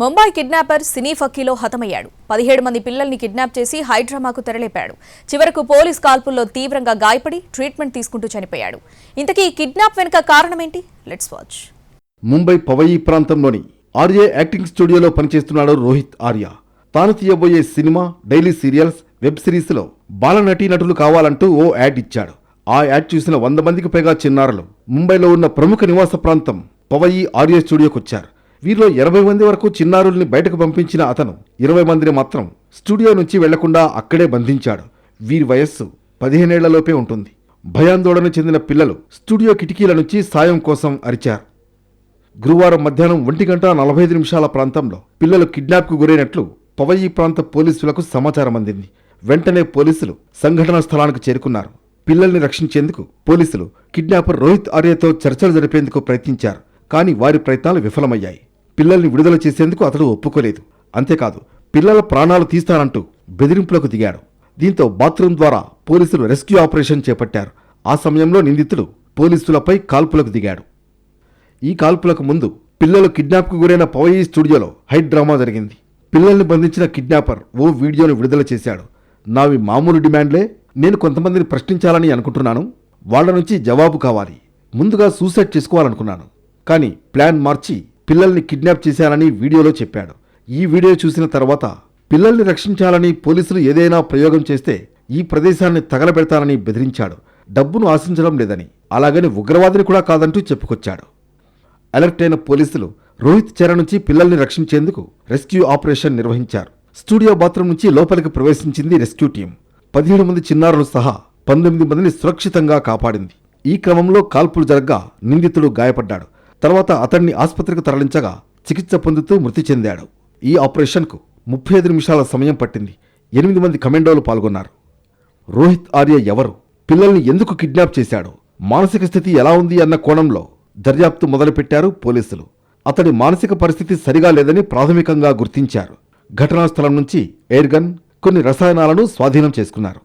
Mumbai kidnapper సినీ ఫక్కీలో హతమయ్యాడు. 17 మంది పిల్లల్ని kidnap చేసి హైడ్రామాకు తెరలేపాడు. చివరకు పోలీస్ కాల్పుల్లో తీవ్రంగా గాయపడి ట్రీట్మెంట్ తీసుకుంటూ చనిపోయాడు. ఇంతకీ కిడ్నాప్ వెనుక కారణమేంటి? Let's watch. ముంబై పవయి ప్రాంతంలోని ఆర్య యాక్టింగ్ స్టూడియోలో పనిచేస్తున్నాడు రోహిత్ ఆర్య. తాను తీయబోయే సినిమా, డైలీ సీరియల్స్, వెబ్ సిరీస్లో బాల నటీనటులు కావాలంటూ ఓ యాడ్ ఇచ్చాడు. ఆ యాడ్ చూసిన 100 మందికి పైగా చిన్నారులు ముంబైలో ఉన్న ప్రముఖ నివాస ప్రాంతం పవయి ఆర్య స్టూడియోకొచ్చారు. వీరిలో 80 మంది వరకు చిన్నారుల్ని బయటకు పంపించిన అతను 20 మందిని మాత్రం స్టూడియో నుంచి వెళ్లకుండా అక్కడే బంధించాడు. వీరి వయస్సు 15 ఏళ్లలోపే ఉంటుంది. భయాందోళన చెందిన పిల్లలు స్టూడియో కిటికీల నుంచి సాయం కోసం అరిచారు. గురువారం మధ్యాహ్నం 1:45 ప్రాంతంలో పిల్లలు కిడ్నాప్కు గురైనట్లు పవయి ప్రాంత పోలీసులకు సమాచారం అందింది. వెంటనే పోలీసులు సంఘటనా స్థలానికి చేరుకున్నారు. పిల్లల్ని రక్షించేందుకు పోలీసులు కిడ్నాపర్ రోహిత్ ఆర్యతో చర్చలు జరిపేందుకు ప్రయత్నించారు. కానీ వారి ప్రయత్నాలు విఫలమయ్యాయి. పిల్లల్ని విడుదల చేసేందుకు అతడు ఒప్పుకోలేదు. అంతేకాదు, పిల్లల ప్రాణాలు తీస్తానంటూ బెదిరింపులకు దిగాడు. దీంతో బాత్రూం ద్వారా పోలీసులు రెస్క్యూ ఆపరేషన్ చేపట్టారు. ఆ సమయంలో నిందితుడు పోలీసులపై కాల్పులకు దిగాడు. ఈ కాల్పులకు ముందు పిల్లలు కిడ్నాప్కు గురైన పవయి స్టూడియోలో హైట్ డ్రామా జరిగింది. పిల్లల్ని బంధించిన కిడ్నాపర్ ఓ వీడియోను విడుదల చేశాడు. నావి మామూలు డిమాండ్లే. నేను కొంతమందిని ప్రశ్నించాలని అనుకుంటున్నాను. వాళ్ల నుంచి జవాబు కావాలి. ముందుగా సూసైడ్ చేసుకోవాలనుకున్నాను, కానీ ప్లాన్ మార్చి పిల్లల్ని కిడ్నాప్ చేశానని వీడియోలో చెప్పాడు. ఈ వీడియో చూసిన తర్వాత పిల్లల్ని రక్షించాలని పోలీసులు ఏదైనా ప్రయోగం చేస్తే ఈ ప్రదేశాన్ని తగలబెడతానని బెదిరించాడు. డబ్బును ఆశించడం లేదని, అలాగని ఉగ్రవాదిని కూడా కాదంటూ చెప్పుకొచ్చాడు. అలర్ట్ అయిన పోలీసులు రోహిత్ చెర నుంచి పిల్లల్ని రక్షించేందుకు రెస్క్యూ ఆపరేషన్ నిర్వహించారు. స్టూడియో బాత్రూం నుంచి లోపలికి ప్రవేశించింది రెస్క్యూ టీం. 17 మంది చిన్నారులు సహా 19 మందిని సురక్షితంగా కాపాడింది. ఈ క్రమంలో కాల్పులు జరగ్గా నిందితుడు గాయపడ్డాడు. తర్వాత అతన్ని ఆసుపత్రికి తరలించగా చికిత్స పొందుతూ మృతి చెందాడు. ఈ ఆపరేషన్కు 35 నిమిషాల సమయం పట్టింది. 8 మంది కమాండోలు పాల్గొన్నారు. రోహిత్ ఆర్య ఎవరు? పిల్లల్ని ఎందుకు కిడ్నాప్ చేశాడు? మానసిక స్థితి ఎలా ఉంది అన్న కోణంలో దర్యాప్తు మొదలుపెట్టారు పోలీసులు. అతడి మానసిక పరిస్థితి సరిగా లేదని ప్రాథమికంగా గుర్తించారు. ఘటనా స్థలం నుంచి ఎయిర్ గన్, కొన్ని రసాయనాలను స్వాధీనం చేసుకున్నారు.